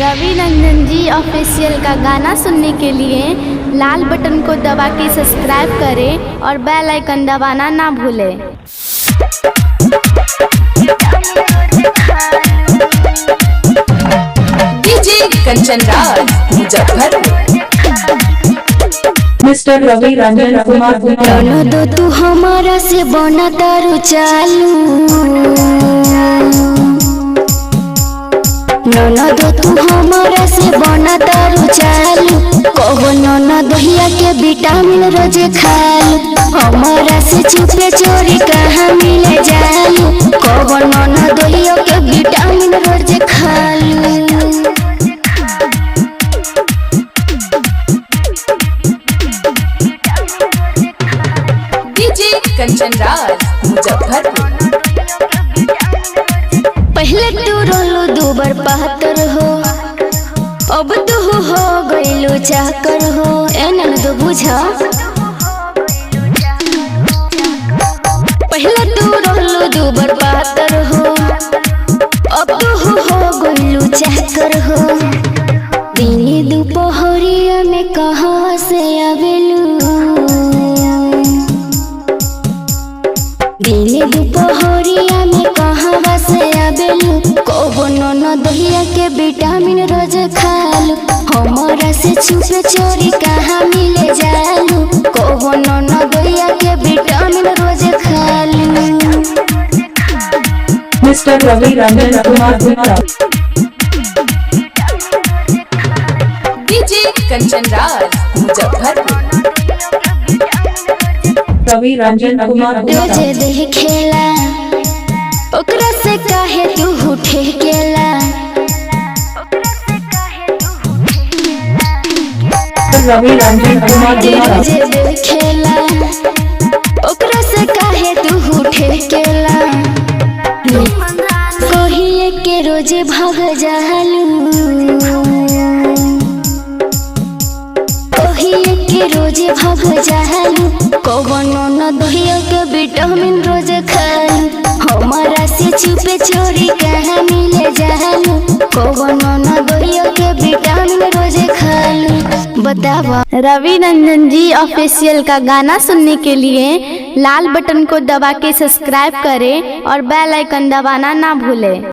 रवि रंजन जी ऑफिशियल का गाना सुनने के लिए लाल बटन को दबा के सब्सक्राइब करें और बेल आइकन दबाना ना भूलें। डीजे कंचन राज मुजफ्फरपुर। मिस्टर रवि रंजन कुमार दो तू हमारा से बना तारू चालू ननद तू हमारा से बना तारू चालू कहो ननद हिया के विटामिन रोज खालू हमारा से छुपे चोरी कहाँ मिले जालू कहो ननद हिया के विटामिन रोज खालू। डीजे कंचन राज मुजफ्फरपुर। पहले तू रोलो दूबर बहत्तर हो अब तू हो गईलो चाकर हो एनन तो बुझा। पहले तू रोलो दूबर बहत्तर हो अब तू हो गईलो चाकर हो। दिन दोपहरिया में कहाँ से आवेलू दिन दोपहरिया में कहाँ से आवेलू कहो ननद हिया के विटामिन रोज खालू हमारा से छुपे चोरी कहाँ मिले जालू कहो ननद हिया के विटामिन रोज खालू। Mister Ravi Ranjan Kumar DJ Kanchan Raj Muzaffarpur. रवि रंजन कुमार तुझे देखेला ओकरा से काहे तू उठे गेला रवि रंजन कुमार तुझे देखेला ओकरा से काहे तू उठे गेला कहिए के रोजे भाग जालू कहिए के रोजे भाग जालू कहो ननद हिया के विटामिन रोज खालू हमारा से छुपे चोरी कहाँ मिले जालू कहो ननद हिया के विटामिन रोज खालू। बतावा। रवि रंजन जी ऑफिशियल का गाना सुनने के लिए लाल बटन को दबा के सब्सक्राइब करें और बेल आइकन दबाना ना भूलें।